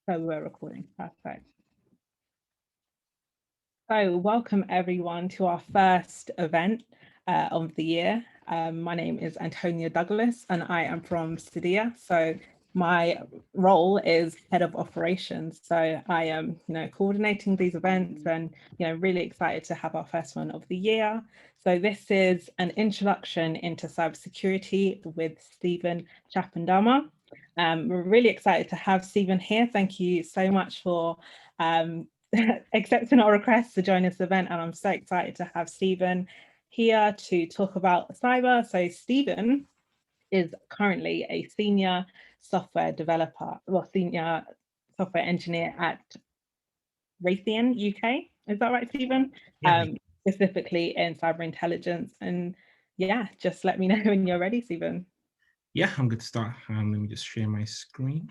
So we're recording, perfect. So welcome everyone to our first event of the year. My name is Antonia Douglas and I am from Cydia. So my role is head of operations. So I am, coordinating these events and, really excited to have our first one of the year. So this is an introduction into cybersecurity with Stephen Chapendama. We're really excited to have Stephen here. Thank you so much for accepting our request to join this event, and I'm so excited to have Stephen here to talk about cyber. So Stephen is currently a senior software developer, senior software engineer at Raytheon UK. Is that right, Stephen? Yeah. Specifically in cyber intelligence. And yeah, just let me know when you're ready, Stephen. Yeah, I'm good to start. Let me just share my screen.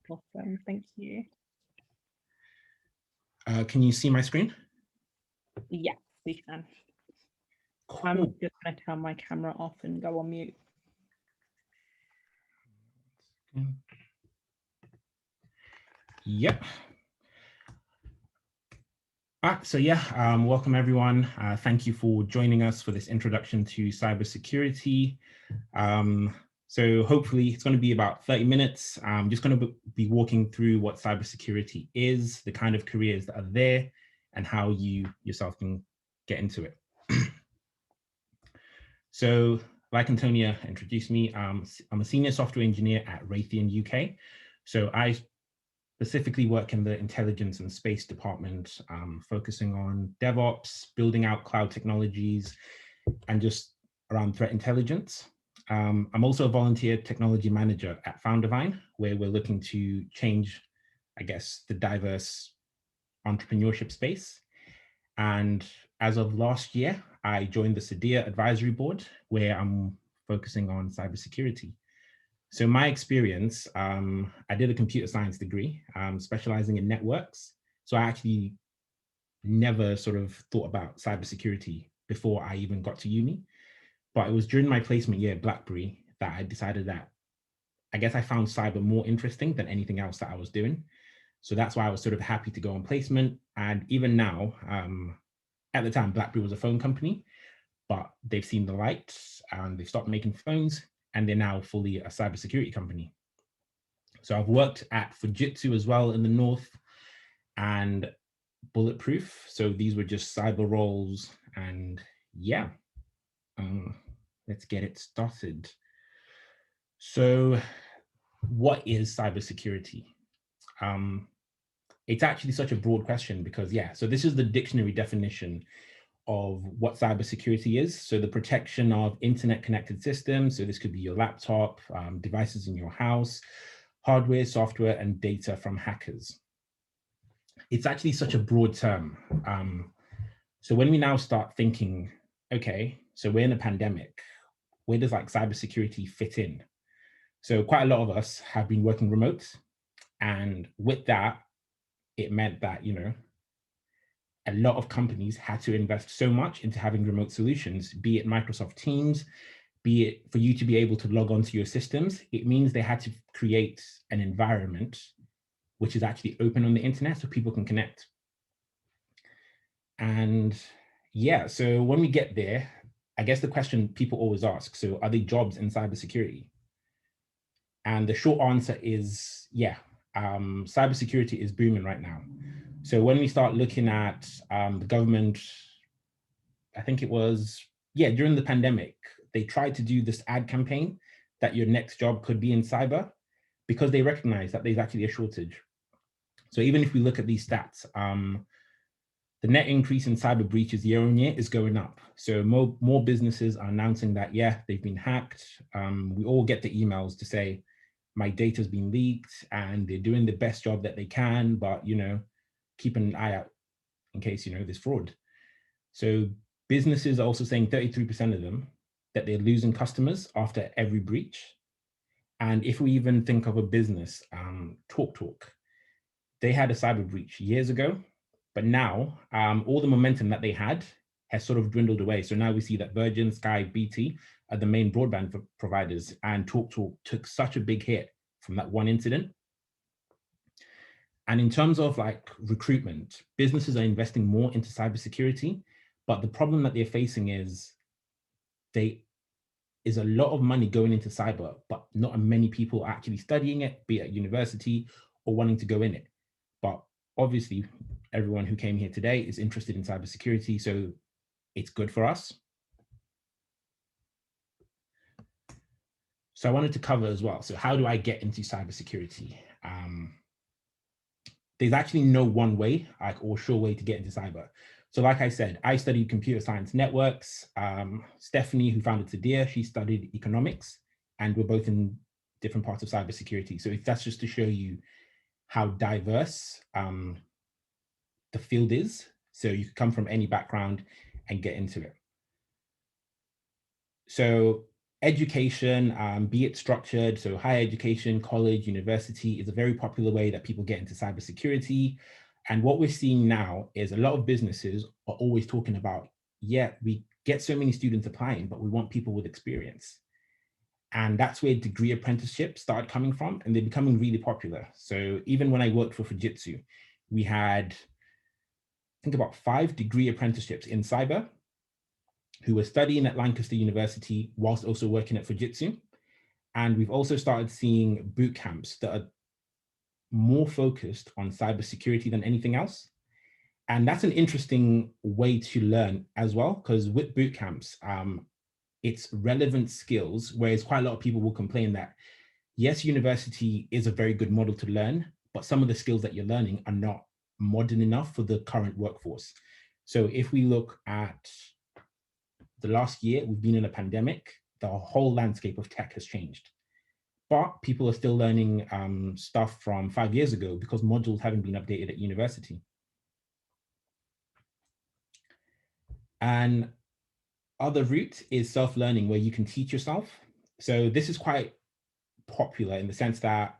Awesome, thank you. Can you see my screen? Yes, we can. Cool. I'm just going to turn my camera off and go on mute. Yep. So yeah, welcome everyone. Thank you for joining us for this introduction to cybersecurity. So hopefully it's going to be about 30 minutes. I'm just going to be walking through what cybersecurity is, the kind of careers that are there, and how you yourself can get into it. So like Antonia introduced me, I'm a senior software engineer at Raytheon UK. So I specifically work in the intelligence and space department, focusing on DevOps, building out cloud technologies, and just around threat intelligence. I'm also a volunteer technology manager at Foundervine, where we're looking to change, I guess, the diverse entrepreneurship space. And as of last year, I joined the Cydia advisory board, where I'm focusing on cybersecurity. So my experience, I did a computer science degree, specializing in networks. So I actually never sort of thought about cybersecurity before I even got to uni. But it was during my placement year at BlackBerry that I decided that I guess I found cyber more interesting than anything else that I was doing. So that's why I was sort of happy to go on placement. And even now, at the time, BlackBerry was a phone company, but they've seen the light and they've stopped making phones, and they're now fully a cybersecurity company. So I've worked at Fujitsu as well in the north, and Bulletproof. So these were just cyber roles, and yeah, let's get it started. So what is cybersecurity? It's actually such a broad question because so this is the dictionary definition of what cybersecurity is. So the protection of internet connected systems. So this could be your laptop, devices in your house, hardware, software, and data from hackers. It's actually such a broad term. So when we now start thinking, okay, so we're in a pandemic, where does like cybersecurity fit in? So quite a lot of us have been working remote. And with that, it meant that, a lot of companies had to invest so much into having remote solutions, be it Microsoft Teams, be it for you to be able to log onto your systems. It means they had to create an environment which is actually open on the internet so people can connect. And so when we get there, I guess the question people always ask, so are there jobs in cybersecurity? And the short answer is, cybersecurity is booming right now. So when we start looking at the government, I think it was, during the pandemic, they tried to do this ad campaign that your next job could be in cyber because they recognize that there's actually a shortage. So even if we look at these stats, the net increase in cyber breaches year on year is going up. So more businesses are announcing that, they've been hacked. We all get the emails to say, my data's been leaked and they're doing the best job that they can, but, keep an eye out in case, there's fraud. So businesses are also saying 33% of them that they're losing customers after every breach. And if we even think of a business, TalkTalk, they had a cyber breach years ago, but now all the momentum that they had has sort of dwindled away. So now we see that Virgin, Sky, BT are the main broadband providers, and TalkTalk took such a big hit from that one incident. And in terms of like recruitment, businesses are investing more into cybersecurity, but the problem that they're facing is a lot of money going into cyber, but not many people are actually studying it, be it at university or wanting to go in it. But obviously, everyone who came here today is interested in cybersecurity, so it's good for us. So I wanted to cover as well. So how do I get into cybersecurity? There's actually no one way or sure way to get into cyber. So like I said, I studied computer science networks. Stephanie, who founded Sadia, she studied economics, and we're both in different parts of cybersecurity. So that's just to show you how diverse the field is. So you can come from any background and get into it. So education, be it structured, so higher education, college, university, is a very popular way that people get into cybersecurity. And what we're seeing now is a lot of businesses are always talking about, yeah, we get so many students applying, but we want people with experience. And that's where degree apprenticeships started coming from, and they're becoming really popular. So even when I worked for Fujitsu, we had, I think, about 5 degree apprenticeships in cyber, who were studying at Lancaster University whilst also working at Fujitsu. And we've also started seeing boot camps that are more focused on cybersecurity than anything else. And that's an interesting way to learn as well, because with boot camps, it's relevant skills, whereas quite a lot of people will complain that, yes, university is a very good model to learn, but some of the skills that you're learning are not modern enough for the current workforce. So if we look at the last year, we've been in a pandemic, the whole landscape of tech has changed. But people are still learning stuff from 5 years ago because modules haven't been updated at university. And other route is self-learning, where you can teach yourself. So this is quite popular in the sense that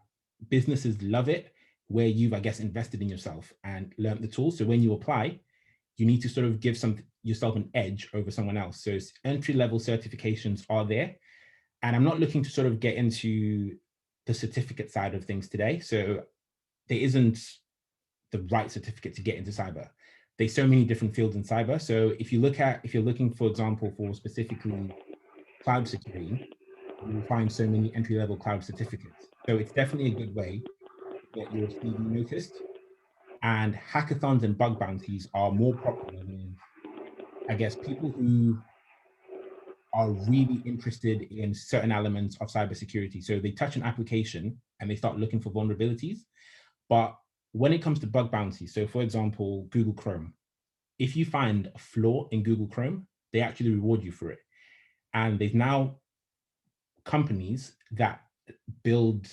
businesses love it, where you've, I guess, invested in yourself and learned the tools. So when you apply, you need to sort of give yourself an edge over someone else. So entry-level certifications are there. And I'm not looking to sort of get into the certificate side of things today. So there isn't the right certificate to get into cyber. There's so many different fields in cyber. So if you're looking, for example, for specifically cloud security, you will find so many entry-level cloud certificates. So it's definitely a good way to get your CV noticed. And hackathons and bug bounties are more popular with, I guess, people who are really interested in certain elements of cybersecurity. So they touch an application and they start looking for vulnerabilities. But when it comes to bug bounties, so for example, Google Chrome, if you find a flaw in Google Chrome, they actually reward you for it. And there's now companies that build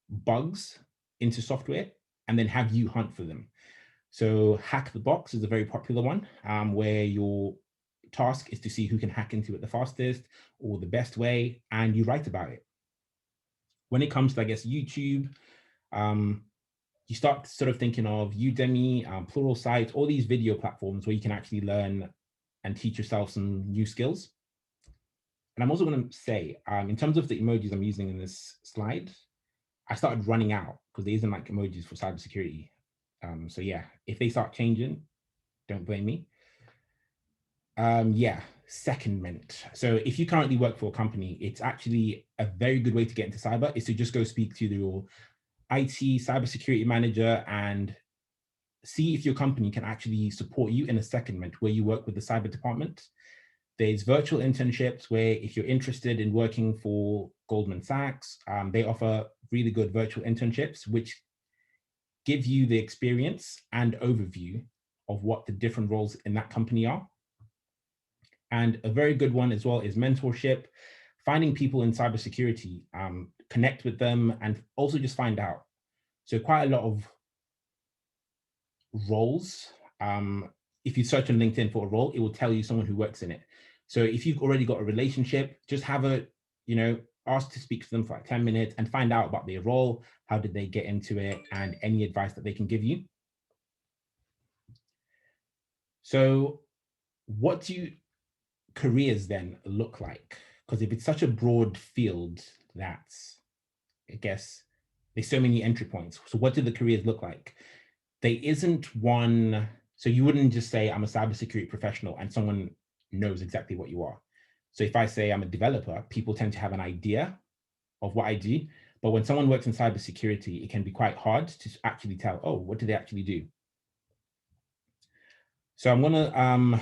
bugs into software and then have you hunt for them. So Hack the Box is a very popular one, where your task is to see who can hack into it the fastest or the best way, and you write about it. When it comes to, I guess, YouTube, you start sort of thinking of Udemy, Pluralsight, all these video platforms where you can actually learn and teach yourself some new skills. And I'm also going to say, in terms of the emojis I'm using in this slide, I started running out because there isn't like emojis for cybersecurity. So yeah, if they start changing, don't blame me. Yeah, secondment. So if you currently work for a company, it's actually a very good way to get into cyber is to just go speak to your IT cybersecurity manager and see if your company can actually support you in a secondment where you work with the cyber department. There's virtual internships where if you're interested in working for Goldman Sachs, they offer really good virtual internships, which give you the experience and overview of what the different roles in that company are. And a very good one as well is mentorship, finding people in cybersecurity, connect with them, and also just find out. So quite a lot of roles, if you search on LinkedIn for a role, it will tell you someone who works in it. So if you've already got a relationship, just have ask to speak to them for like 10 minutes and find out about their role, how did they get into it, and any advice that they can give you. So what do careers then look like? Because if it's such a broad field, that's, I guess, there's so many entry points. So what do the careers look like? There isn't one, so you wouldn't just say I'm a cybersecurity professional and someone knows exactly what you are. So if I say I'm a developer, people tend to have an idea of what I do. But when someone works in cybersecurity, it can be quite hard to actually tell, oh, what do they actually do? So I'm gonna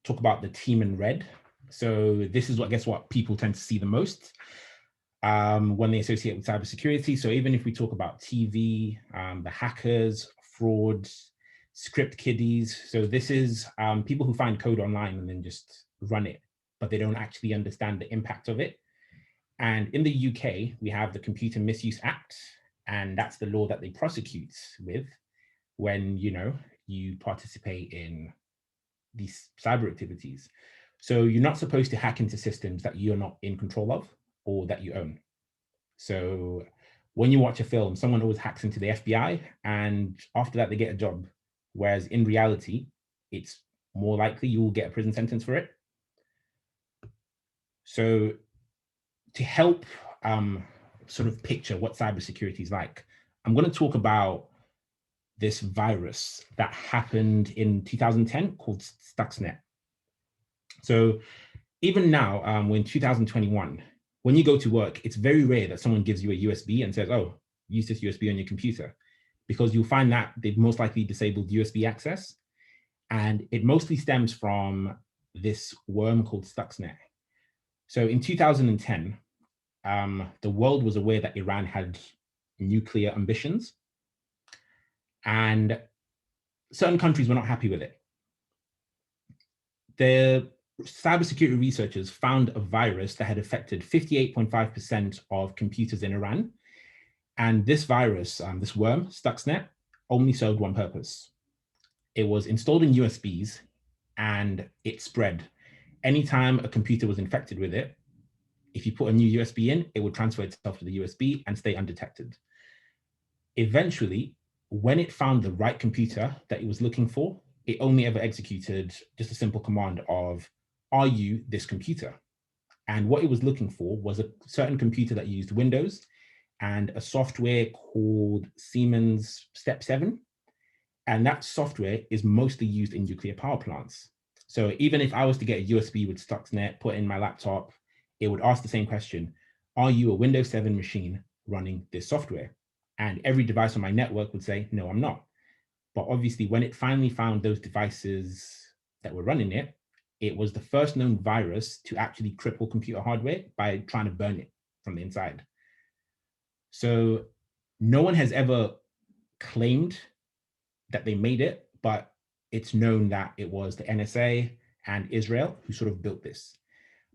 talk about the team in red. So this is what, I guess, what people tend to see the most when they associate with cybersecurity. So even if we talk about TV, the hackers, fraud, script kiddies. So this is people who find code online and then just run it, but they don't actually understand the impact of it. And in the UK, we have the Computer Misuse Act, and that's the law that they prosecute with when, you know, you participate in these cyber activities. So you're not supposed to hack into systems that you're not in control of or that you own. So when you watch a film, someone always hacks into the FBI, and after that they get a job. Whereas in reality, it's more likely you will get a prison sentence for it. So to help sort of picture what cybersecurity is like, I'm going to talk about this virus that happened in 2010 called Stuxnet. So even now, we're in 2021, when you go to work, it's very rare that someone gives you a USB and says, oh, use this USB on your computer, because you'll find that they've most likely disabled USB access. And it mostly stems from this worm called Stuxnet. So in 2010, the world was aware that Iran had nuclear ambitions, and certain countries were not happy with it. The cybersecurity researchers found a virus that had affected 58.5% of computers in Iran. And this virus, this worm, Stuxnet, only served one purpose. It was installed in USBs and it spread. Anytime a computer was infected with it, if you put a new USB in, it would transfer itself to the USB and stay undetected. Eventually, when it found the right computer that it was looking for, it only ever executed just a simple command of, are you this computer? And what it was looking for was a certain computer that used Windows and a software called Siemens Step 7. And that software is mostly used in nuclear power plants. So even if I was to get a USB with Stuxnet, put in my laptop, it would ask the same question, are you a Windows 7 machine running this software? And every device on my network would say, no, I'm not. But obviously, when it finally found those devices that were running it, it was the first known virus to actually cripple computer hardware by trying to burn it from the inside. So no one has ever claimed that they made it, but it's known that it was the NSA and Israel who sort of built this.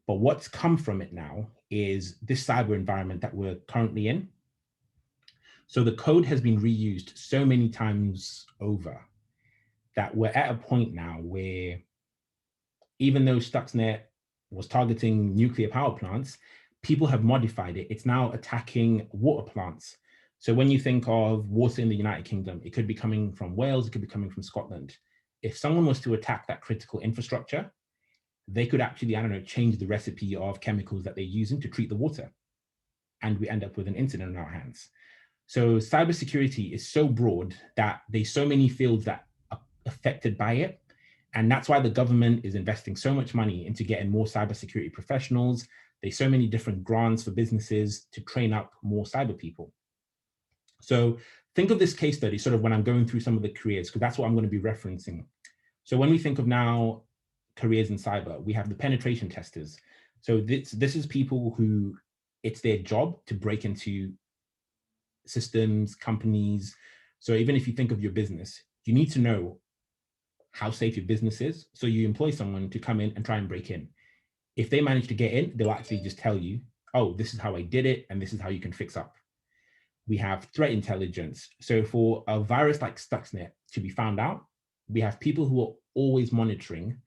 But what's come from it now is this cyber environment that we're currently in. So the code has been reused so many times over that we're at a point now where even though Stuxnet was targeting nuclear power plants, people have modified it. It's now attacking water plants. So when you think of water in the United Kingdom, it could be coming from Wales, it could be coming from Scotland. If someone was to attack that critical infrastructure, they could actually, I don't know, change the recipe of chemicals that they're using to treat the water. And we end up with an incident in our hands. So cybersecurity is so broad that there's so many fields that are affected by it. And that's why the government is investing so much money into getting more cybersecurity professionals. There's so many different grants for businesses to train up more cyber people. So think of this case study sort of when I'm going through some of the careers, because that's what I'm going to be referencing. So when we think of now careers in cyber, we have the penetration testers. So this is people who it's their job to break into systems, companies. So even if you think of your business, you need to know how safe your business is. So you employ someone to come in and try and break in. If they manage to get in, they'll actually just tell you, oh, this is how I did it, and this is how you can fix up. We have threat intelligence. So for a virus like Stuxnet to be found out, we have people who are always monitoring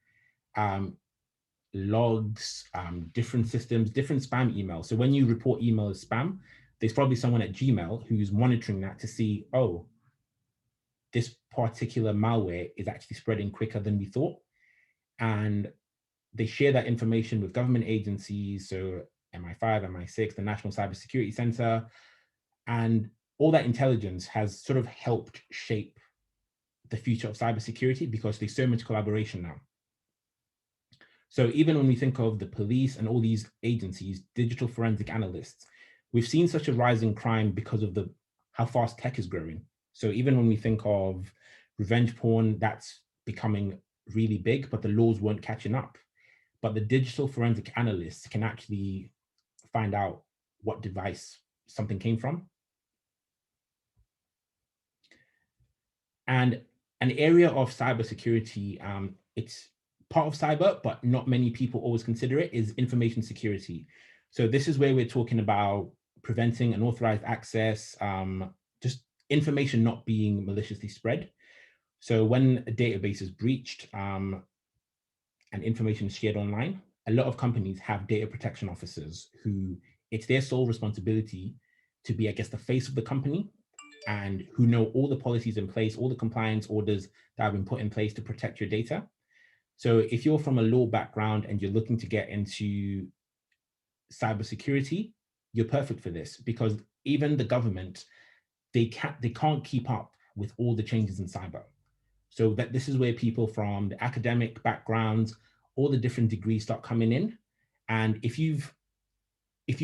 logs, different systems, different spam emails. So when you report email as spam, there's probably someone at Gmail who's monitoring that to see, oh, this particular malware is actually spreading quicker than we thought. And they share that information with government agencies, so MI5, MI6, the National Cybersecurity Center. And all that intelligence has sort of helped shape the future of cybersecurity because there's so much collaboration now. So even when we think of the police and all these agencies, digital forensic analysts, we've seen such a rise in crime because of how fast tech is growing. So even when we think of revenge porn, that's becoming really big, but the laws weren't catching up. But the digital forensic analysts can actually find out what device something came from. And an area of cybersecurity, it's part of cyber, but not many people always consider it, is information security. So this is where we're talking about preventing unauthorized access, just information not being maliciously spread. So when a database is breached and information is shared online, a lot of companies have data protection officers who it's their sole responsibility to be, I guess, the face of the company and who know all the policies in place, all the compliance orders that have been put in place to protect your data. So if you're from a law background and you're looking to get into cybersecurity, you're perfect for this because even the government, they can't keep up with all the changes in cyber. So that this is where people from the academic backgrounds, all the different degrees start coming in. And if you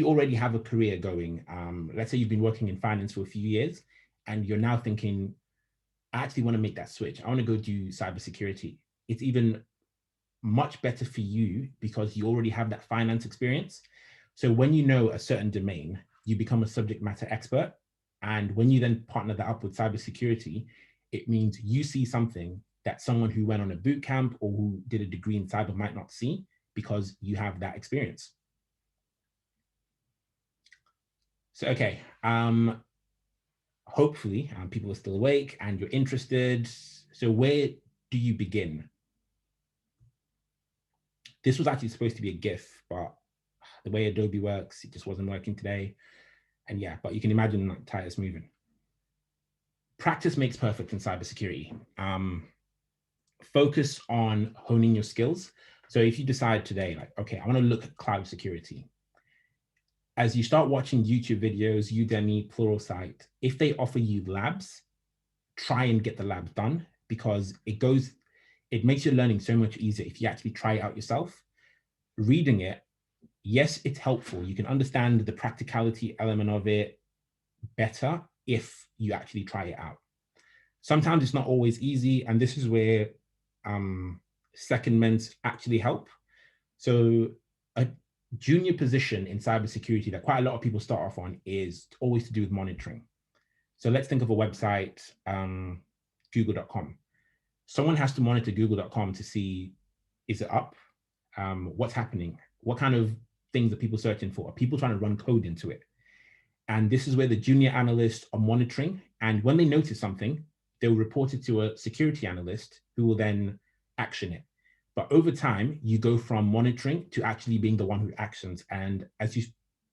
already have a career going, let's say you've been working in finance for a few years and you're now thinking, I actually want to make that switch. I want to go do cybersecurity. It's even much better for you because you already have that finance experience. So when you know a certain domain, you become a subject matter expert. And when you then partner that up with cybersecurity, it means you see something that someone who went on a boot camp or who did a degree in cyber might not see because you have that experience. So, okay, hopefully people are still awake and you're interested. So where do you begin? This was actually supposed to be a GIF, but the way Adobe works, it just wasn't working today. And yeah, but you can imagine like Titus moving. Practice makes perfect in cybersecurity. Focus on honing your skills. So if you decide today, like, okay, I want to look at cloud security. As you start watching YouTube videos, Udemy, Pluralsight, if they offer you labs, try and get the labs done because it makes your learning so much easier if you actually try it out yourself. Reading it, yes, it's helpful. You can understand the practicality element of it better if you actually try it out. Sometimes it's not always easy, and this is where secondments actually help. So a junior position in cybersecurity that quite a lot of people start off on is always to do with monitoring. So let's think of a website, google.com. Someone has to monitor google.com to see, is it up? What's happening? What kind of things are people searching for? Are people trying to run code into it? And this is where the junior analysts are monitoring. And when they notice something, they'll report it to a security analyst who will then action it. But over time, you go from monitoring to actually being the one who actions. And as you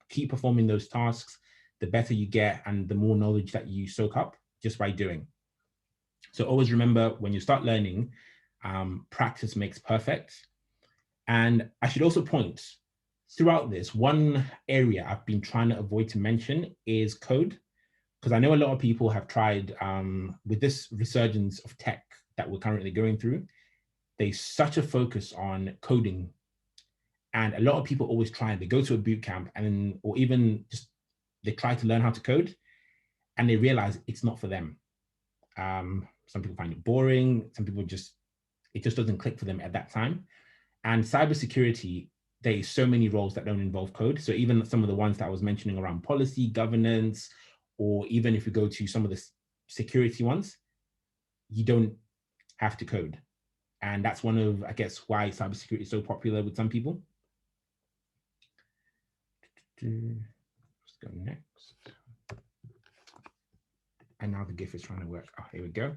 keep performing those tasks, the better you get and the more knowledge that you soak up just by doing. So always remember, when you start learning, practice makes perfect. And I should also point throughout this, one area I've been trying to avoid to mention is code, because I know a lot of people have tried with this resurgence of tech that we're currently going through. There's such a focus on coding, and a lot of people always try. They go to a boot camp, and or even just they try to learn how to code, and they realize it's not for them. Some people find it boring. Some people it just doesn't click for them at that time. And cybersecurity, there's so many roles that don't involve code. So even some of the ones that I was mentioning around policy, governance, or even if we go to some of the security ones, you don't have to code. And that's one of, I guess, why cybersecurity is so popular with some people. Let's go next. And now the GIF is trying to work. Oh, here we go.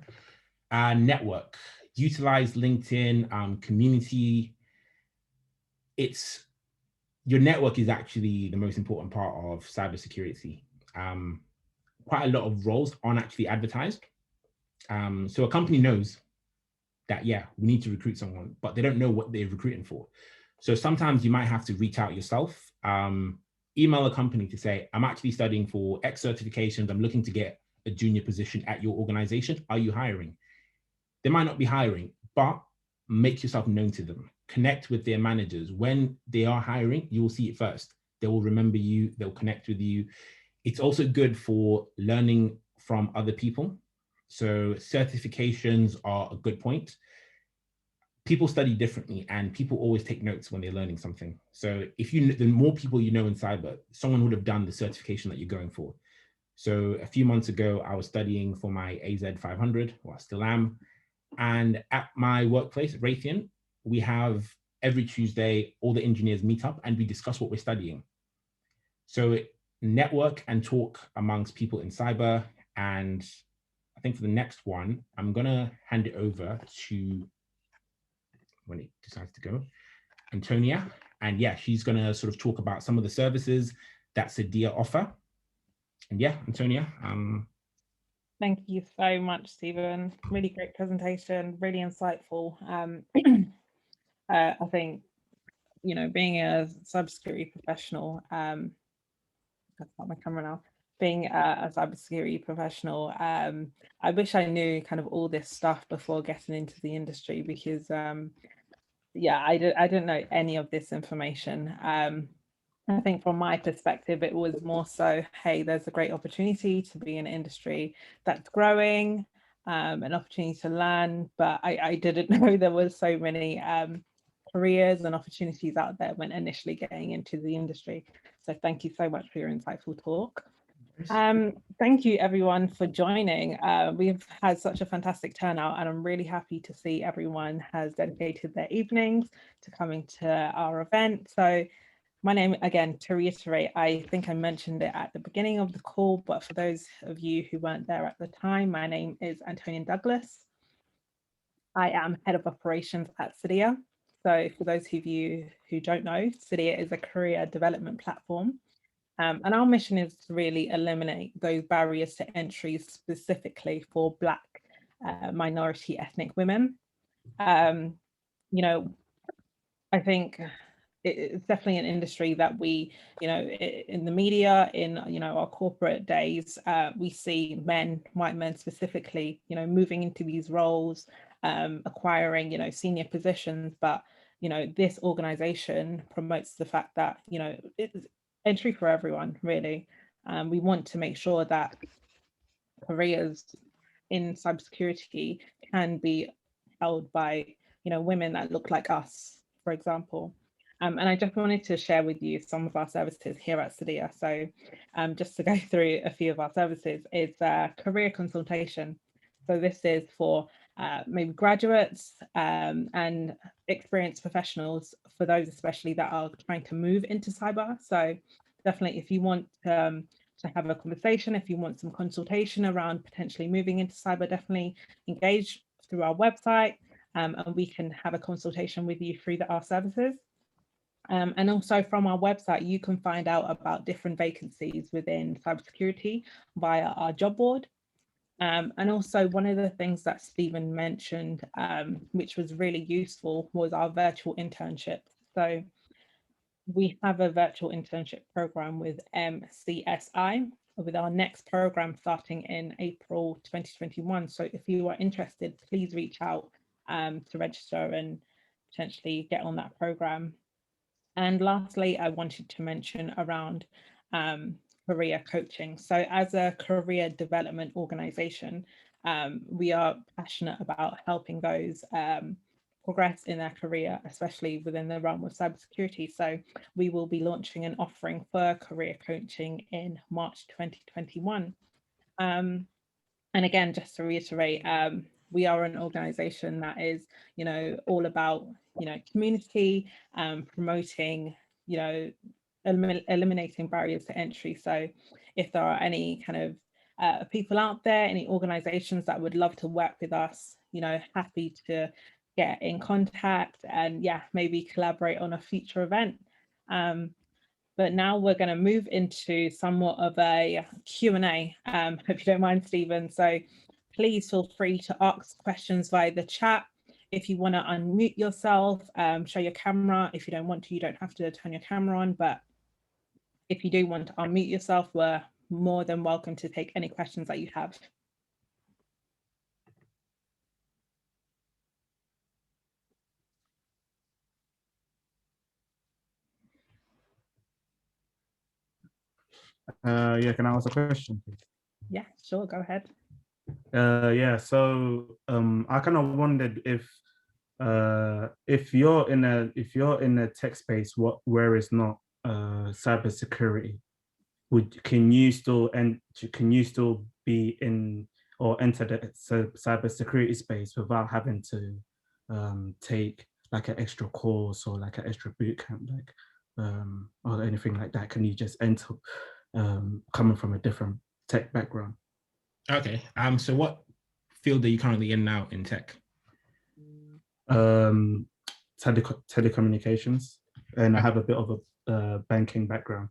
Network. Utilize LinkedIn, community. Your network is actually the most important part of cybersecurity. Quite a lot of roles aren't actually advertised. So a company knows that, yeah, we need to recruit someone, but they don't know what they're recruiting for. So sometimes you might have to reach out yourself. email a company to say, I'm actually studying for X certifications, I'm looking to get a junior position at your organization. Are you hiring? They might not be hiring, but make yourself known to them. Connect with their managers. When they are hiring, you will see it first. They will remember you, they'll connect with you. It's also good for learning from other people. So certifications are a good point. People study differently and people always take notes when they're learning something. So if you, the more people you know in cyber, someone would have done the certification that you're going for. So a few months ago, I was studying for my AZ 500, or I still am. And at my workplace, Raytheon, we have every Tuesday, all the engineers meet up and we discuss what we're studying. So network and talk amongst people in cyber. And I think for the next one, I'm gonna hand it over to, when it decides to go, Antonia. And yeah, she's gonna sort of talk about some of the services that Cydia offer. And yeah, Antonia. Thank you so much, Stephen. Really great presentation, really insightful. I think, you know, being a cybersecurity professional, I've got my camera now. Being a cybersecurity professional, I wish I knew kind of all this stuff before getting into the industry, because yeah, I didn't know any of this information. I think from my perspective, it was more so, hey, there's a great opportunity to be in an industry that's growing, an opportunity to learn, but I didn't know there was so many careers and opportunities out there when initially getting into the industry. So thank you so much for your insightful talk. Thank you everyone for joining. We've had such a fantastic turnout and I'm really happy to see everyone has dedicated their evenings to coming to our event. So my name, again, to reiterate, I think I mentioned it at the beginning of the call, but for those of you who weren't there at the time, my name is Antonia Douglas. I am Head of Operations at Cydia. So for those of you who don't know, Cydia is a career development platform. And our mission is to really eliminate those barriers to entry specifically for Black minority ethnic women. You know, I think it's definitely an industry that we, you know, in the media, in, you know, our corporate days, we see men, white men specifically, you know, moving into these roles, acquiring, you know, senior positions. But, you know, this organization promotes the fact that, you know, it's entry for everyone, really. We want to make sure that careers in cybersecurity can be held by, you know, women that look like us, for example. And I just wanted to share with you some of our services here at Cydia. So just to go through a few of our services is career consultation. So this is for maybe graduates and experienced professionals, for those especially that are trying to move into cyber. So definitely if you want to have a conversation, if you want some consultation around potentially moving into cyber, definitely engage through our website and we can have a consultation with you through our services. And also from our website, you can find out about different vacancies within cybersecurity via our job board. And also one of the things that Stephen mentioned, which was really useful, was our virtual internship. So we have a virtual internship program with MCSI, with our next program starting in April 2021. So if you are interested, please reach out to register and potentially get on that program. And lastly, I wanted to mention around career coaching. So as a career development organization, we are passionate about helping those progress in their career, especially within the realm of cybersecurity. So we will be launching an offering for career coaching in March 2021. And again, just to reiterate, we are an organization that is, you know, all about, you know, community, promoting, you know, eliminating barriers to entry. So if there are any kind of people out there, any organizations that would love to work with us, you know, happy to get in contact and yeah, maybe collaborate on a future event. But now we're going to move into somewhat of a Q&A. Hope you don't mind, Stephen. So please feel free to ask questions via the chat. If you want to unmute yourself, show your camera. If you don't want to, you don't have to turn your camera on, but If you do want to unmute yourself, we're more than welcome to take any questions that you have. Yeah, can I ask a question, please? Yeah, sure, go ahead. Yeah, so I kind of wondered if you're in a tech space where it's not cybersecurity, can you still be in or enter the cybersecurity space without having to take like an extra course or like an extra boot camp, like or anything like that? Can you just enter coming from a different tech background? Okay. So what field are you currently in now in tech? Telecommunications, and I have a bit of a banking background.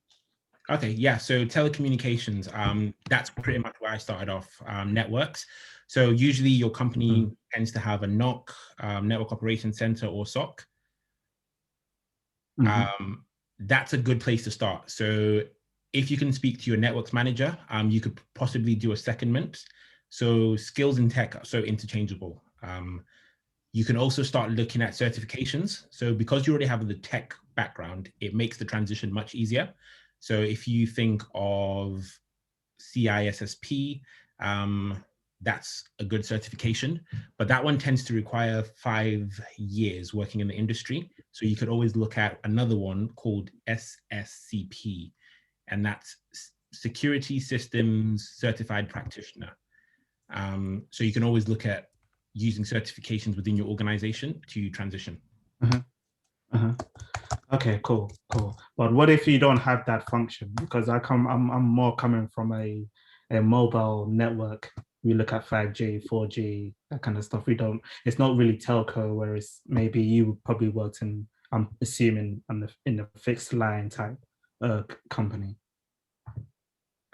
Okay, yeah, so telecommunications, that's pretty much where I started off, networks. So usually your company tends to have a NOC, Network Operations Center, or SOC. That's a good place to start. So if you can speak to your networks manager, you could possibly do a secondment. So skills in tech are so interchangeable. You can also start looking at certifications. So because you already have the tech background, it makes the transition much easier. So if you think of CISSP, that's a good certification, but that one tends to require 5 years working in the industry. So you could always look at another one called SSCP, and that's Security Systems Certified Practitioner. So you can always look at using certifications within your organization to transition. Okay, cool. But what if you don't have that function? Because I'm more coming from a mobile network. We look at 5G, 4G, that kind of stuff. It's not really telco, whereas maybe you probably worked in, I'm assuming, in a fixed line type company.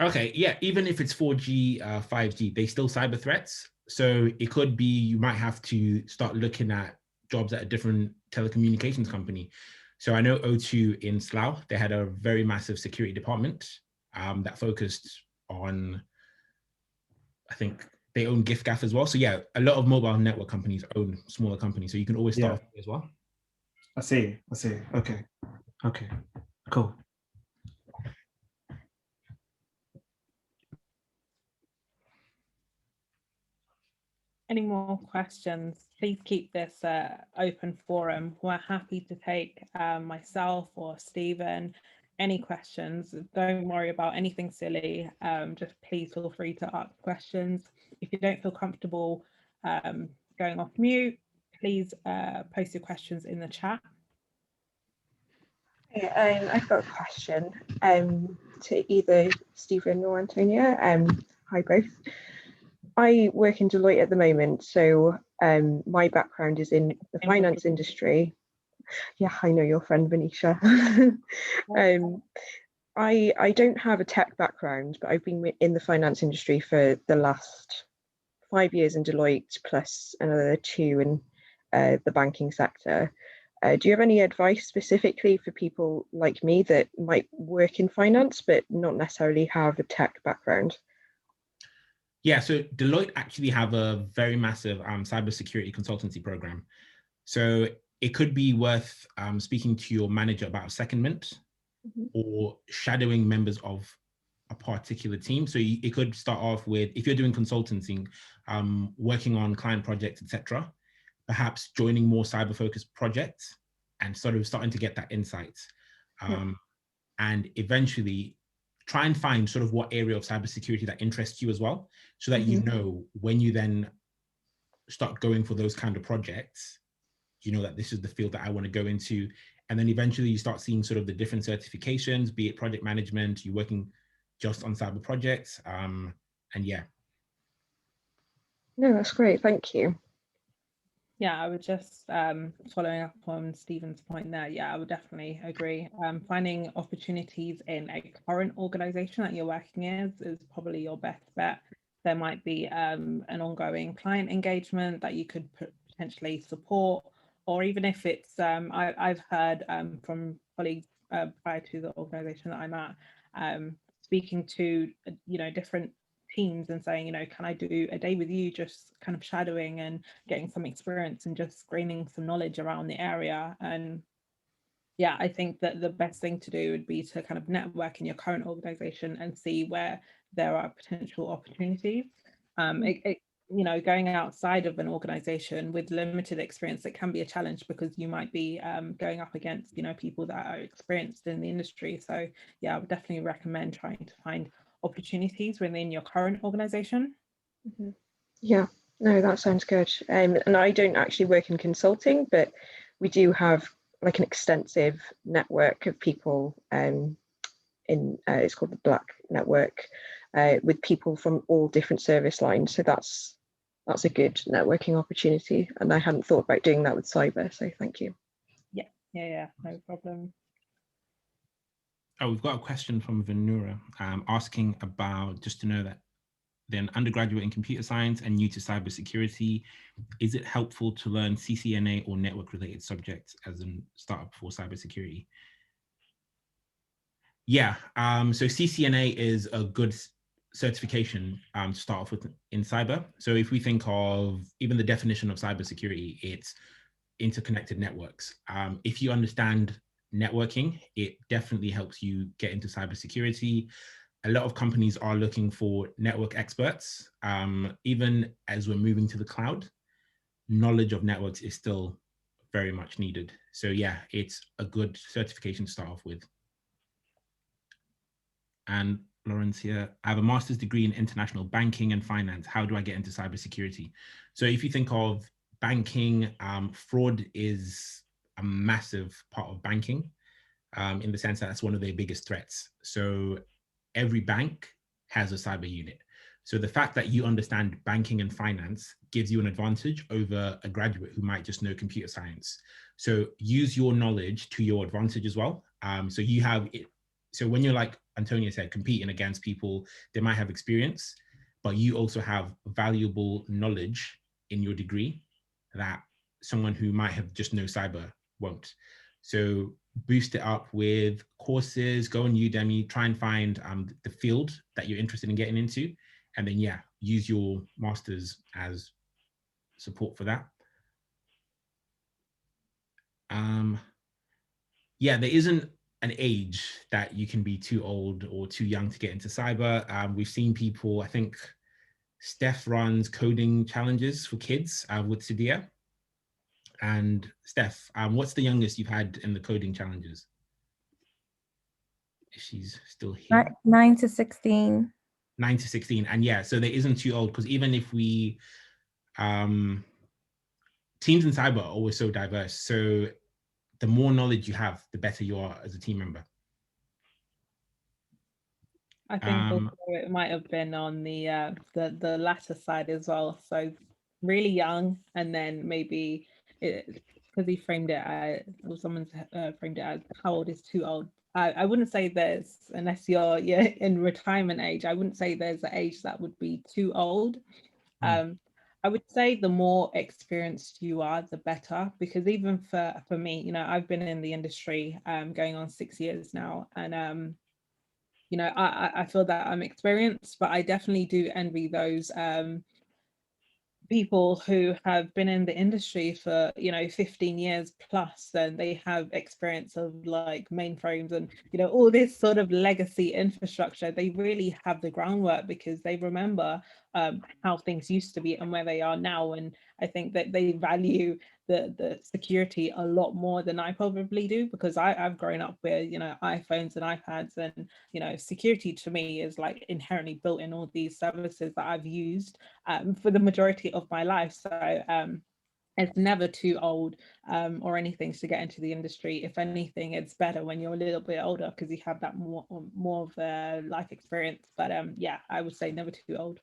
Okay, yeah, even if it's 4G, 5G, they still cyber threats. So it could be you might have to start looking at jobs at a different telecommunications company. So I know O2 in Slough, they had a very massive security department that focused on, I think they own GIFGAF as well. So yeah, a lot of mobile network companies own smaller companies. So you can always start as well. I see. Okay, cool. Any more questions, please keep this open forum. We're happy to take myself or Stephen, any questions. Don't worry about anything silly. Just please feel free to ask questions. If you don't feel comfortable going off mute, please post your questions in the chat. Okay, I've got a question to either Stephen or Antonia. Hi both. I work in Deloitte at the moment, so my background is in the finance industry. Yeah, I know your friend Venetia. I don't have a tech background, but I've been in the finance industry for the last 5 years in Deloitte, plus another 2 in the banking sector. Do you have any advice specifically for people like me that might work in finance, but not necessarily have a tech background? Yeah, so Deloitte actually have a very massive cybersecurity consultancy program. So it could be worth speaking to your manager about a secondment or shadowing members of a particular team. So it could start off with, if you're doing consultancy, working on client projects, etc., perhaps joining more cyber-focused projects and sort of starting to get that insight. And eventually try and find sort of what area of cybersecurity that interests you as well, so that you know when you then start going for those kind of projects, you know that this is the field that I want to go into. And then eventually you start seeing sort of the different certifications, be it project management, you're working just on cyber projects, and yeah. No, that's great, thank you. Yeah, I would just following up on Stephen's point there. Yeah, I would definitely agree. Finding opportunities in a current organization that you're working in is probably your best bet. There might be an ongoing client engagement that you could potentially support, or even if it's, I've heard from colleagues prior to the organization that I'm at, speaking to, different teams and saying, can I do a day with you, just kind of shadowing and getting some experience and just gaining some knowledge around the area. And yeah, I think that the best thing to do would be to kind of network in your current organization and see where there are potential opportunities. Going outside of an organization with limited experience, it can be a challenge because you might be going up against, people that are experienced in the industry. So yeah, I would definitely recommend trying to find opportunities within your current organization. Mm-hmm. Yeah, no, that sounds good. And I don't actually work in consulting, but we do have like an extensive network of people in it's called the Black Network, with people from all different service lines. So that's a good networking opportunity, and I hadn't thought about doing that with cyber, so thank you. Yeah, no problem. Oh, we've got a question from Venura asking about, just to know that they're an undergraduate in computer science and new to cybersecurity. Is it helpful to learn CCNA or network related subjects as a startup for cybersecurity? Yeah, so CCNA is a good certification to start off with in cyber. So if we think of even the definition of cybersecurity, it's interconnected networks. If you understand networking, it definitely helps you get into cybersecurity. A lot of companies are looking for network experts. Even as we're moving to the cloud, knowledge of networks is still very much needed. So yeah, it's a good certification to start off with. And Lawrence here, I have a master's degree in international banking and finance. How do I get into cybersecurity? So if you think of banking, fraud is a massive part of banking, in the sense that that's one of their biggest threats. So every bank has a cyber unit. So the fact that you understand banking and finance gives you an advantage over a graduate who might just know computer science. So use your knowledge to your advantage as well. So you have it. So when you're, like Antonia said, competing against people, they might have experience, but you also have valuable knowledge in your degree that someone who might have just know cyber won't. So boost it up with courses, go on Udemy, try and find the field that you're interested in getting into. And then, yeah, use your master's as support for that. Yeah, there isn't an age that you can be too old or too young to get into cyber. We've seen people, I think Steph runs coding challenges for kids with Sadia. And Steph, what's the youngest you've had in the coding challenges? If she's still here. 9 to 16. 9 to 16. And yeah, so there isn't too old, because even if we, teams in cyber are always so diverse. So the more knowledge you have, the better you are as a team member. I think also it might have been on the latter side as well. So really young, and then maybe because he framed it as, or someone's framed it as, how old is too old. I wouldn't say there's, unless you're in retirement age, I wouldn't say there's an age that would be too old. I would say the more experienced you are, the better, because even for me, I've been in the industry going on 6 years now, and I feel that I'm experienced, but I definitely do envy those people who have been in the industry for 15 years plus, and they have experience of like mainframes and all this sort of legacy infrastructure. They really have the groundwork because they remember how things used to be and where they are now, and I think that they value the security a lot more than I probably do, because I've grown up with iPhones and iPads, and security to me is like inherently built in all these services that I've used for the majority of my life. So it's never too old or anything to get into the industry. If anything, it's better when you're a little bit older because you have that more of a life experience. But yeah, I would say never too old.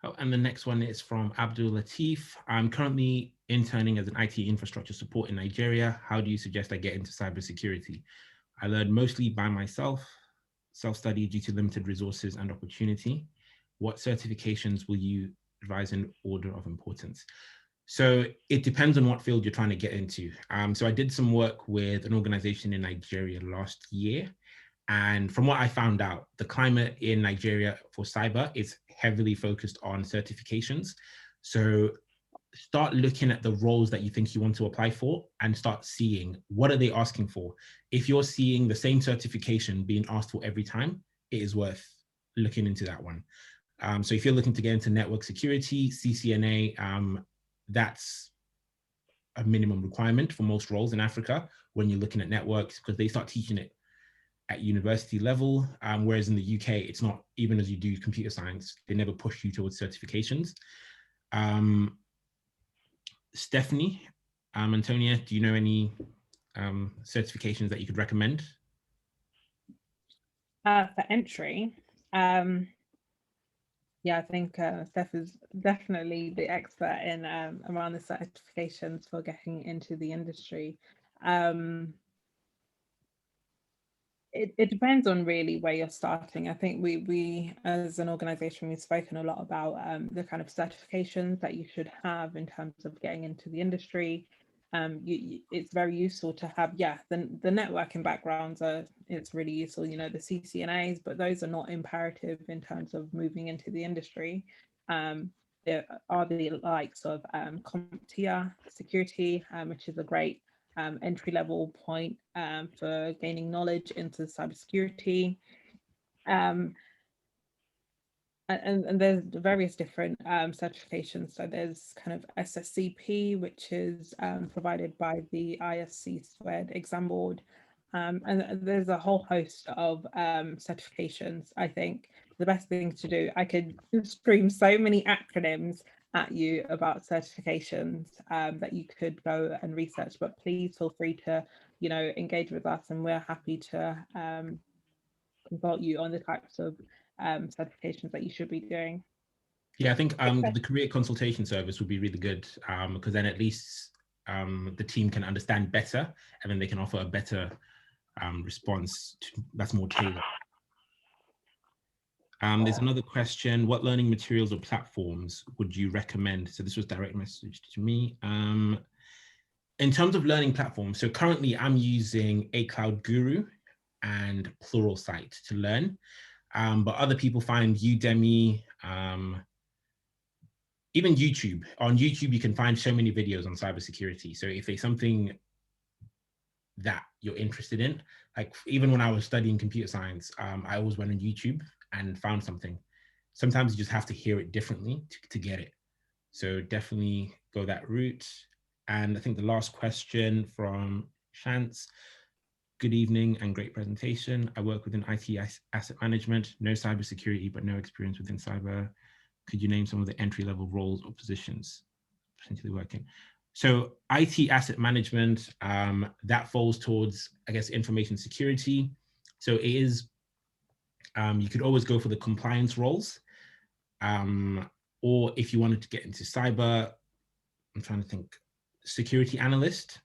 Oh, and the next one is from Abdul Latif. I'm currently interning as an IT infrastructure support in Nigeria. How do you suggest I get into cybersecurity? I learned mostly by myself, self-study due to limited resources and opportunity. What certifications will you advise in order of importance? So it depends on what field you're trying to get into. So I did some work with an organization in Nigeria last year. And from what I found out, the climate in Nigeria for cyber is heavily focused on certifications. So start looking at the roles that you think you want to apply for and start seeing what are they asking for. If you're seeing the same certification being asked for every time, it is worth looking into that one. So if you're looking to get into network security, CCNA, that's a minimum requirement for most roles in Africa when you're looking at networks, because they start teaching it at university level, whereas in the UK, it's not, even as you do computer science, they never push you towards certifications. Stephanie, Antonia, do you know any certifications that you could recommend? For entry, yeah, I think Steph is definitely the expert in around the certifications for getting into the industry. It depends on really where you're starting. I think we as an organization, we've spoken a lot about the kind of certifications that you should have in terms of getting into the industry. It's very useful to have, the networking backgrounds it's really useful, you know, the CCNAs, but those are not imperative in terms of moving into the industry. There are the likes of CompTIA security, which is a great entry-level point for gaining knowledge into cybersecurity. And there's various different certifications. So there's kind of SSCP, which is provided by the ISC Squared exam board. And there's a whole host of certifications. I think the best thing to do, I could scream so many acronyms at you about certifications that you could go and research, but please feel free to, you know, engage with us, and we're happy to consult you on the types of certifications that you should be doing. Yeah, I think the career consultation service would be really good, because then at least the team can understand better, and then they can offer a better response that's more tailored. There's another question: what learning materials or platforms would you recommend? So this was direct message to me. In terms of learning platforms, so currently I'm using A Cloud Guru and Pluralsight to learn, but other people find Udemy, even YouTube. On YouTube, you can find so many videos on cybersecurity. So if there's something that you're interested in, like even when I was studying computer science, I always went on YouTube and found something. Sometimes you just have to hear it differently to get it. So definitely go that route. And I think the last question from Chance: good evening and great presentation. I work within IT asset management, no cybersecurity, but no experience within cyber. Could you name some of the entry-level roles or positions potentially working? So IT asset management, that falls towards, I guess, information security. So it is, you could always go for the compliance roles, or if you wanted to get into cyber, I'm trying to think, security analyst.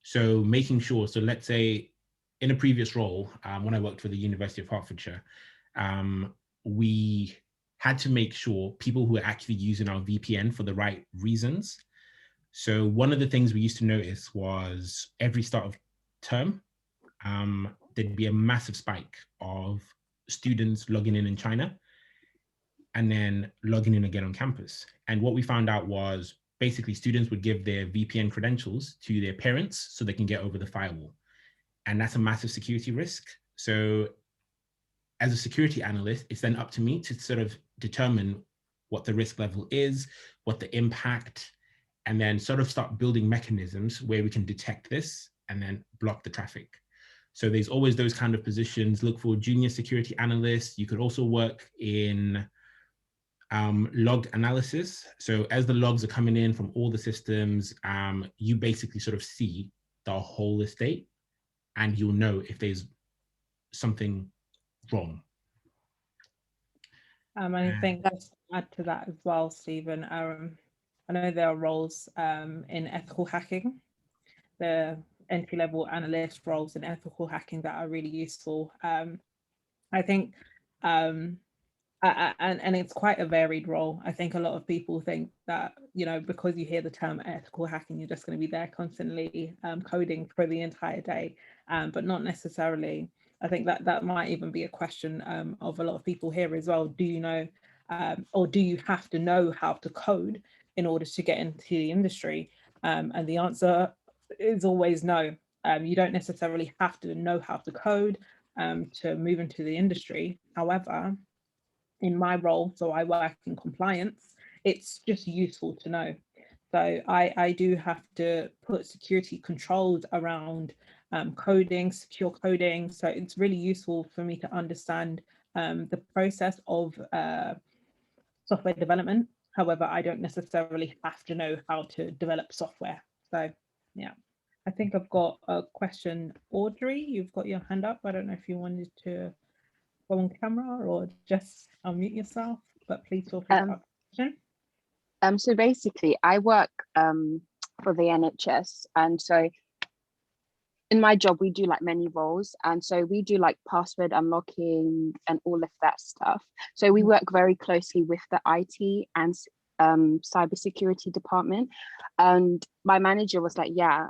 So making sure, so let's say in a previous role, when I worked for the University of Hertfordshire, we had to make sure people who were actually using our VPN for the right reasons. So one of the things we used to notice was every start of term, there'd be a massive spike of students logging in China and then logging in again on campus. And what we found out was basically students would give their VPN credentials to their parents so they can get over the firewall. And that's a massive security risk. So as a security analyst, it's then up to me to sort of determine what the risk level is, what the impact, and then sort of start building mechanisms where we can detect this and then block the traffic. So there's always those kind of positions. Look for junior security analysts. You could also work in log analysis. So as the logs are coming in from all the systems, you basically sort of see the whole estate, and you'll know if there's something wrong. I think just to add to that as well, Stephen, I know there are roles in ethical hacking, the entry-level analyst roles in ethical hacking that are really useful. I think And it's quite a varied role. I think a lot of people think that, you know, because you hear the term ethical hacking, you're just going to be there constantly coding for the entire day, but not necessarily. I think that might even be a question of a lot of people here as well. Do you know, or do you have to know how to code in order to get into the industry? And the answer is always no. You don't necessarily have to know how to code to move into the industry. However, in my role, so I work in compliance, it's just useful to know. So I do have to put security controls around coding, secure coding. So it's really useful for me to understand the process of software development. However, I don't necessarily have to know how to develop software. So yeah, I think I've got a question. Audrey, you've got your hand up. I don't know if you wanted to go on camera or just unmute yourself, but please feel free to ask a question. So basically, I work for the NHS, and so in my job we do like many roles, and so we do like password unlocking and all of that stuff. So we work very closely with the IT and cybersecurity department, and my manager was like, yeah,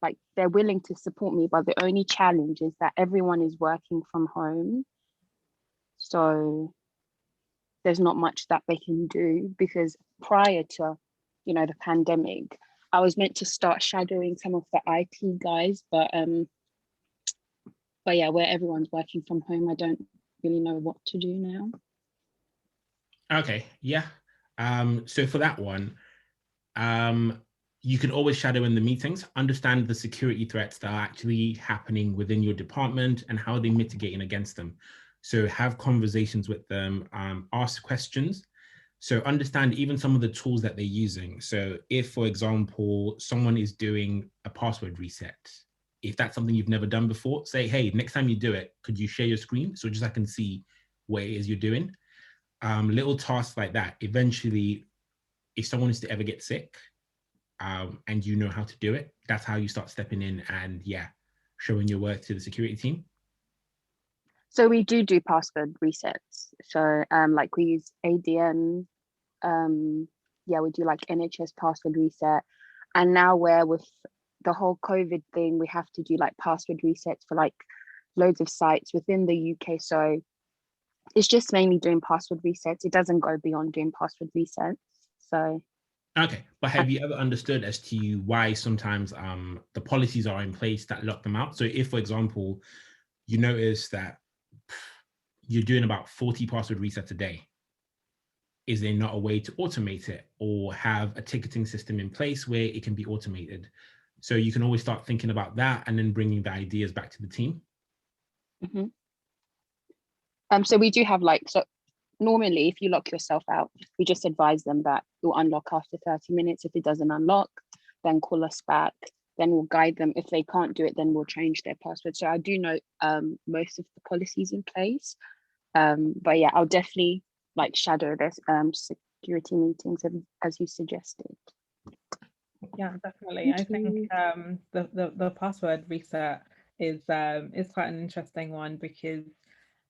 like they're willing to support me, but the only challenge is that everyone is working from home, so there's not much that they can do, because prior to, you know, the pandemic, I was meant to start shadowing some of the IT guys, but yeah, where everyone's working from home, I don't really know what to do now. Okay, yeah. So for that one, you can always shadow in the meetings, understand the security threats that are actually happening within your department and how they're mitigating against them. So have conversations with them, ask questions. So understand even some of the tools that they're using. So if, for example, someone is doing a password reset, if that's something you've never done before, say, hey, next time you do it, could you share your screen? So just I can see what it is you're doing. Little tasks like that. Eventually, if someone is to ever get sick and you know how to do it, that's how you start stepping in and yeah, showing your worth to the security team. So we do password resets. So like we use ADN. Yeah, we do like NHS password reset. And now we're with the whole COVID thing, we have to do like password resets for like loads of sites within the UK. So it's just mainly doing password resets. It doesn't go beyond doing password resets. So okay, but have you ever understood as to why sometimes the policies are in place that lock them out? So if, for example, you notice that you're doing about 40 password resets a day, is there not a way to automate it or have a ticketing system in place where it can be automated? So you can always start thinking about that and then bringing the ideas back to the team. Mm-hmm. So we do have like, so normally if you lock yourself out, we just advise them that you'll unlock after 30 minutes. If it doesn't unlock, then call us back. Then we'll guide them. If they can't do it, then we'll change their password. So I do know most of the policies in place. But yeah, I'll definitely like shadow this security meetings as you suggested. Yeah, definitely. I think the password reset is quite an interesting one, because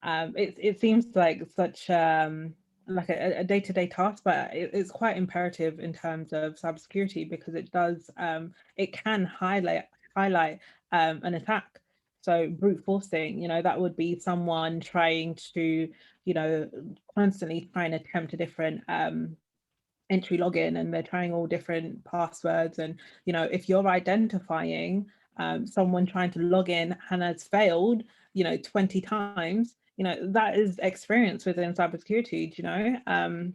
it seems like such like a day-to-day task, but it's quite imperative in terms of cybersecurity, because it does it can highlight an attack. So brute forcing, you know, that would be someone trying to, you know, constantly try and attempt a different entry login, and they're trying all different passwords. And, you know, if you're identifying someone trying to log in and has failed, you know, 20 times, you know, that is experience within cybersecurity, you know.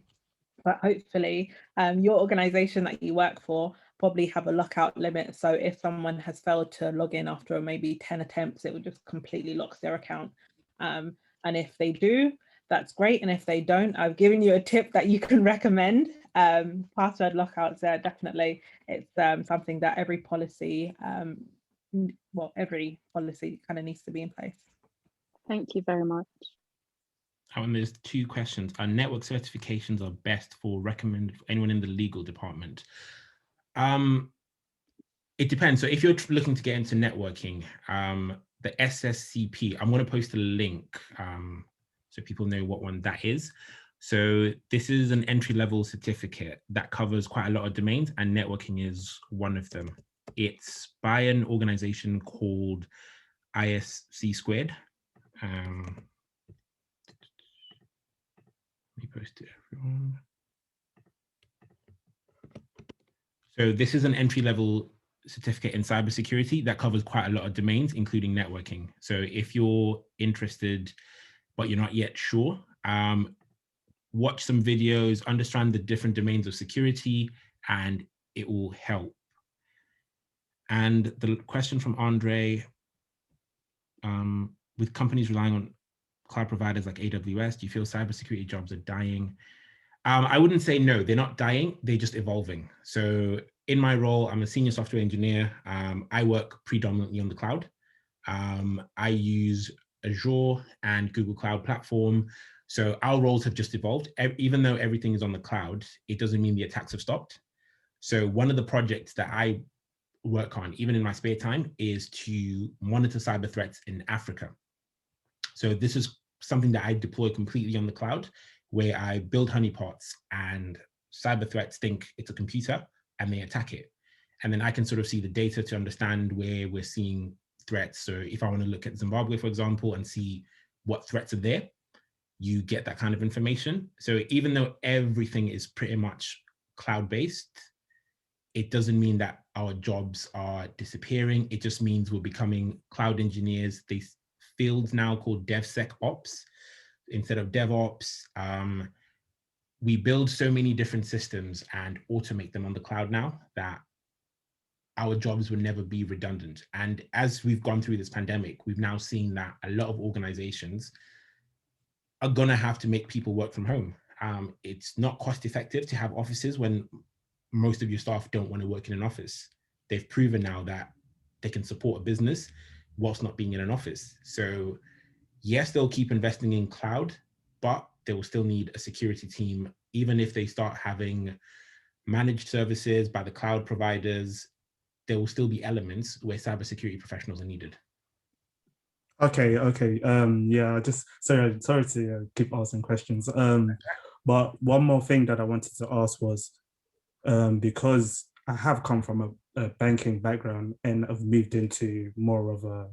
But hopefully your organization that you work for probably have a lockout limit. So if someone has failed to log in after maybe 10 attempts, it would just completely lock their account. And if they do, that's great. And if they don't, I've given you a tip that you can recommend. Password lockouts there, definitely. It's something that every policy, every policy kind of needs to be in place. Thank you very much. And there's two questions. Are network certifications are best recommended for anyone in the legal department? It depends. So if you're looking to get into networking, the SSCP, I'm going to post a link so people know what one that is. So this is an entry-level certificate that covers quite a lot of domains, and networking is one of them. It's by an organization called ISC Squared. Let me post it, everyone. So this is an entry-level certificate in cybersecurity that covers quite a lot of domains, including networking. So if you're interested, but you're not yet sure, watch some videos, understand the different domains of security, and it will help. And the question from Andre, with companies relying on cloud providers like AWS, do you feel cybersecurity jobs are dying? I wouldn't say no, they're not dying, they're just evolving. So in my role, I'm a senior software engineer. I work predominantly on the cloud. I use Azure and Google Cloud Platform. So our roles have just evolved. Even though everything is on the cloud, it doesn't mean the attacks have stopped. So one of the projects that I work on, even in my spare time, is to monitor cyber threats in Africa. So this is something that I deploy completely on the cloud, where I build honeypots and cyber threats think it's a computer and they attack it. And then I can sort of see the data to understand where we're seeing threats. So if I want to look at Zimbabwe, for example, and see what threats are there, you get that kind of information. So even though everything is pretty much cloud-based, it doesn't mean that our jobs are disappearing. It just means we're becoming cloud engineers. These fields now called DevSecOps instead of DevOps. We build so many different systems and automate them on the cloud now that our jobs will never be redundant. And as we've gone through this pandemic, we've now seen that a lot of organizations are gonna have to make people work from home. It's not cost effective to have offices when most of your staff don't want to work in an office. They've proven now that they can support a business whilst not being in an office. So yes, they'll keep investing in cloud, but they will still need a security team, even if they start having managed services by the cloud providers. There will still be elements where cybersecurity professionals are needed. Okay. Yeah, just sorry to keep asking questions. But one more thing that I wanted to ask was, because I have come from a banking background and I've moved into more of a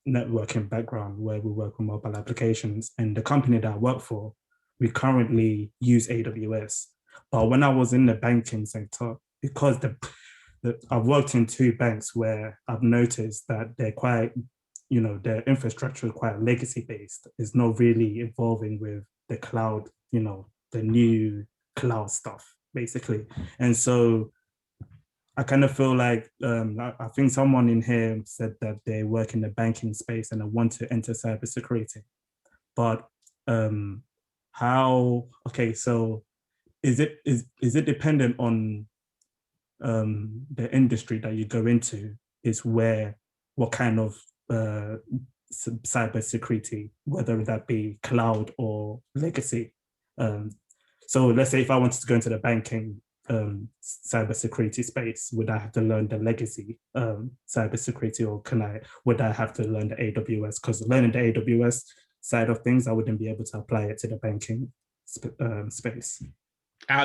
networking background where we work on mobile applications, and the company that I work for, we currently use AWS. But when I was in the banking sector, because I've worked in two banks where I've noticed that they're quite, their infrastructure is quite legacy based. It's not really evolving with the cloud, the new cloud stuff, basically. And so I kind of feel like, I think someone in here said that they work in the banking space and they want to enter cybersecurity. But so is it dependent on the industry that you go into, is what kind of cybersecurity, whether that be cloud or legacy? So let's say if I wanted to go into the banking cybersecurity space, would I have to learn the legacy cybersecurity, or would I have to learn the AWS? Because learning the AWS side of things, I wouldn't be able to apply it to the banking space.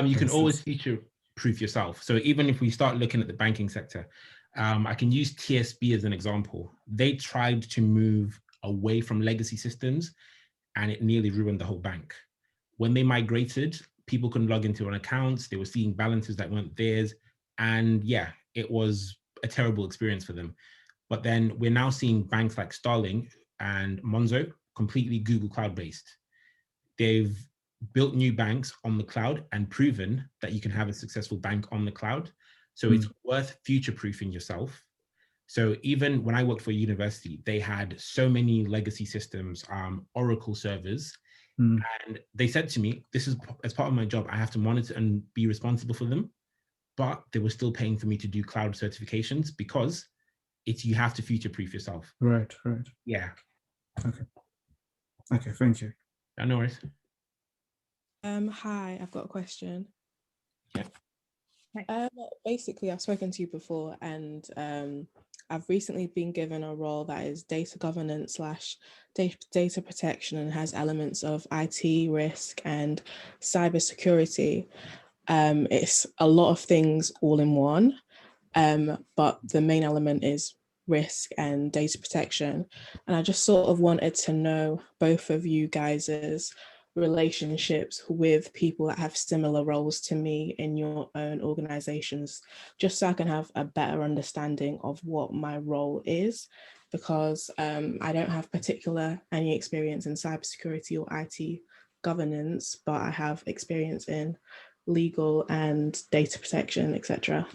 You can always future-proof yourself. So even if we start looking at the banking sector, I can use TSB as an example. They tried to move away from legacy systems and it nearly ruined the whole bank. When they migrated, people couldn't log into an account. They were seeing balances that weren't theirs. And yeah, it was a terrible experience for them. But then we're now seeing banks like Starling and Monzo completely Google Cloud-based. They've built new banks on the cloud and proven that you can have a successful bank on the cloud. So it's worth future-proofing yourself. So even when I worked for a university, they had so many legacy systems, Oracle servers, and they said to me, this is as part of my job, I have to monitor and be responsible for them, but they were still paying for me to do cloud certifications because you have to future-proof yourself. Right. Yeah. Okay, thank you. No worries. Hi, I've got a question. Yeah. Basically, I've spoken to you before, and I've recently been given a role that is data governance / data protection, and has elements of IT risk and cybersecurity. It's a lot of things all in one, but the main element is risk and data protection. And I just sort of wanted to know both of you guys's relationships with people that have similar roles to me in your own organizations, just so I can have a better understanding of what my role is, because I don't have any experience in cybersecurity or IT governance, but I have experience in legal and data protection, etc.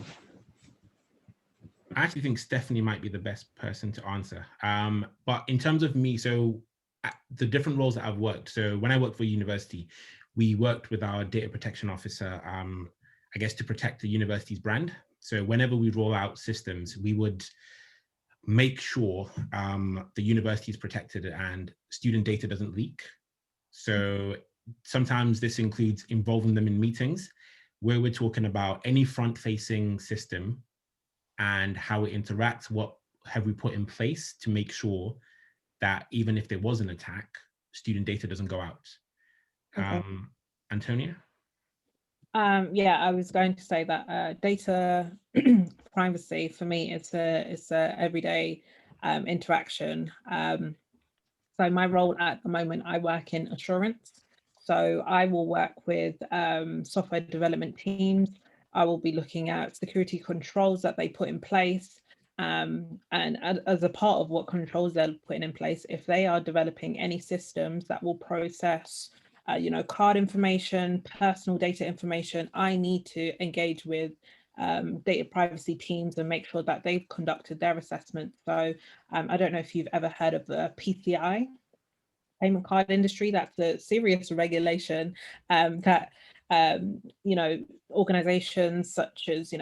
I actually think Stephanie might be the best person to answer. But in terms of me, so the different roles that I've worked. So when I worked for university, we worked with our data protection officer, I guess, to protect the university's brand. So whenever we roll out systems, we would make sure the university is protected and student data doesn't leak. So sometimes this includes involving them in meetings where we're talking about any front-facing system and how it interacts, what have we put in place to make sure that even if there was an attack, student data doesn't go out. Okay. Antonia? Yeah, I was going to say that data privacy for me it's a everyday interaction. So my role at the moment, I work in assurance. So I will work with software development teams. I will be looking at security controls that they put in place. And as a part of what controls they're putting in place, if they are developing any systems that will process card information, personal data information, I need to engage with data privacy teams and make sure that they've conducted their assessment. So I don't know if you've ever heard of the PCI, payment card industry. That's a serious regulation that organizations such as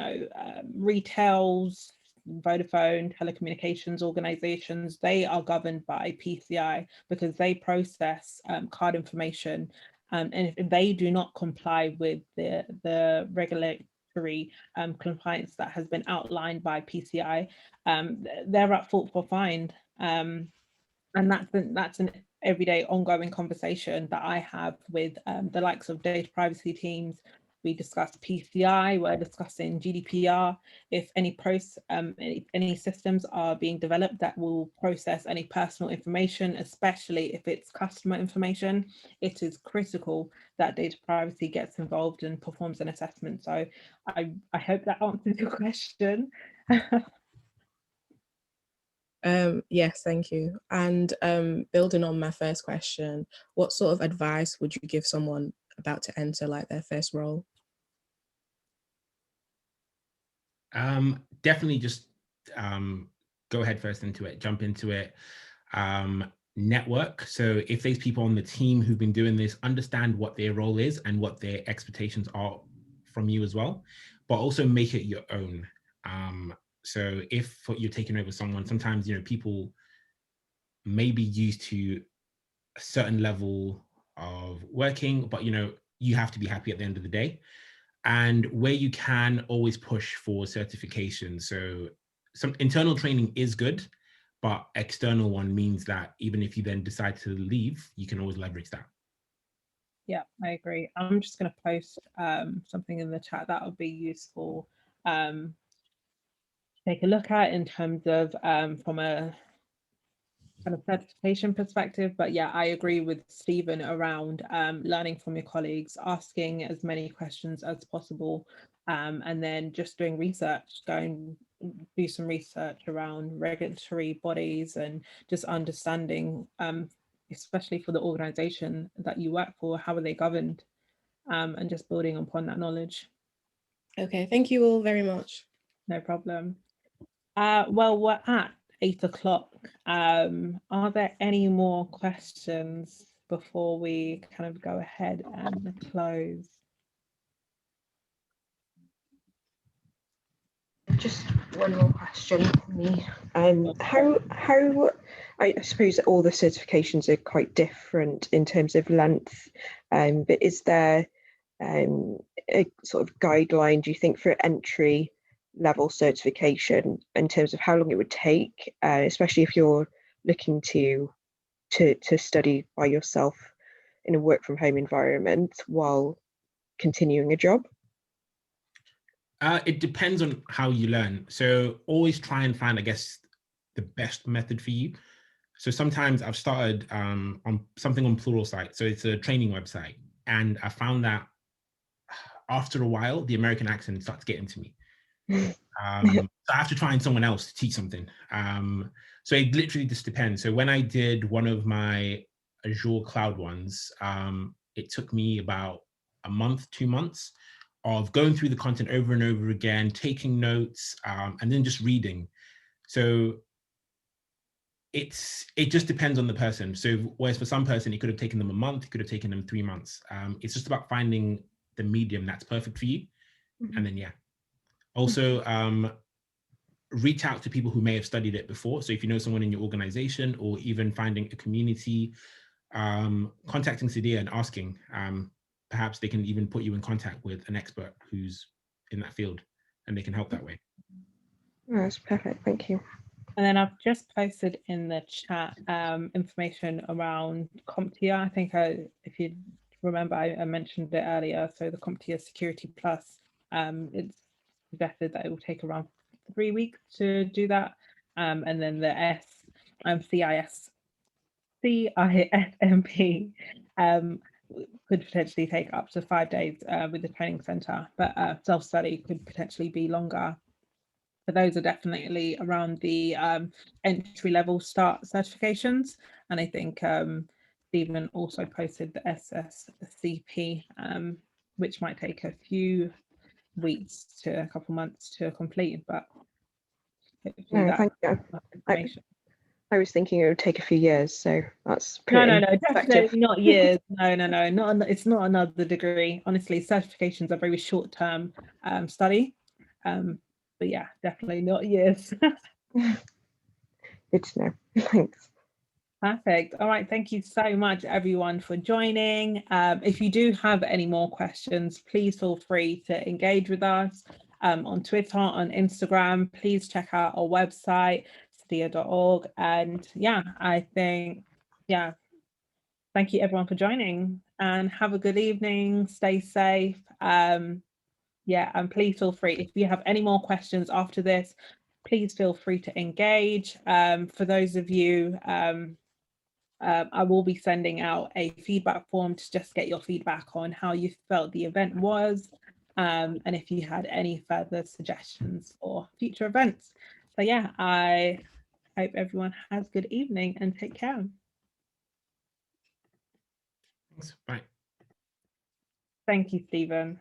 retails, Vodafone, telecommunications organizations, they are governed by PCI because they process card information, and if they do not comply with the regulatory compliance that has been outlined by PCI, they're at fault for fine. And that's an everyday ongoing conversation that I have with the likes of data privacy teams. We discuss PCI, we're discussing GDPR. If any systems are being developed that will process any personal information, especially if it's customer information, it is critical that data privacy gets involved and performs an assessment. So I hope that answers your question. Yes, thank you. And building on my first question, what sort of advice would you give someone about to enter like their first role? Definitely just go head first into it, jump into it, network. So if there's people on the team who've been doing this, understand what their role is and what their expectations are from you as well, but also make it your own. So if you're taking over someone, sometimes, people may be used to a certain level of working, but, you have to be happy at the end of the day. And where you can, always push for certification. So some internal training is good, but external one means that even if you then decide to leave, you can always leverage that. Yeah, I agree. I'm just going to post something in the chat that would be useful to take a look at in terms of from a kind of certification perspective. But yeah, I agree with Stephen around learning from your colleagues, asking as many questions as possible, and then just doing research, do some research around regulatory bodies and just understanding, especially for the organization that you work for, how are they governed, and just building upon that knowledge. Okay, thank you all very much. No problem. Well, we're at 8 o'clock. Are there any more questions before we kind of go ahead and close? Just one more question for me. How I suppose that all the certifications are quite different in terms of length, but is there a sort of guideline, do you think, for entry level certification in terms of how long it would take, especially if you're looking to study by yourself in a work from home environment while continuing a job? It depends on how you learn. So always try and find, I guess, the best method for you. So sometimes I've started on something on Pluralsight. So it's a training website. And I found that after a while, the American accent starts getting to me. So I have to find someone else to teach something. So it literally just depends. So when I did one of my Azure cloud ones, it took me about a month, 2 months of going through the content over and over again, taking notes, and then just reading. So it just depends on the person. So whereas for some person, it could have taken them a month, it could have taken them 3 months. It's just about finding the medium that's perfect for you. And then, yeah. Also, reach out to people who may have studied it before. So if you know someone in your organization, or even finding a community, contacting Sadia and asking, perhaps they can even put you in contact with an expert who's in that field, and they can help that way. Oh, that's perfect, thank you. And then I've just posted in the chat information around CompTIA. I think if you remember, I mentioned it earlier. So the CompTIA Security Plus, it's suggested that it will take around 3 weeks to do that. And then the CISMP could potentially take up to 5 days with the training center, but self-study could potentially be longer. So those are definitely around the entry-level start certifications. And I think Stephen also posted the SSCP, which might take a few weeks to a couple months to complete, but hopefully Thank you. I was thinking it would take a few years, so that's pretty no, definitely not years. No, it's not another degree. Honestly, certifications are very short-term study. But yeah, definitely not years. Good to know. Thanks. Perfect. All right. Thank you so much, everyone, for joining. If you do have any more questions, please feel free to engage with us on Twitter, on Instagram. Please check out our website, sadia.org. And yeah, I think, yeah, thank you, everyone, for joining, and have a good evening. Stay safe. Yeah, and please feel free, if you have any more questions after this, please feel free to engage. For those of you, I will be sending out a feedback form to just get your feedback on how you felt the event was, and if you had any further suggestions for future events. So yeah, I hope everyone has a good evening and take care. Thanks. Bye. Thank you, Stephen.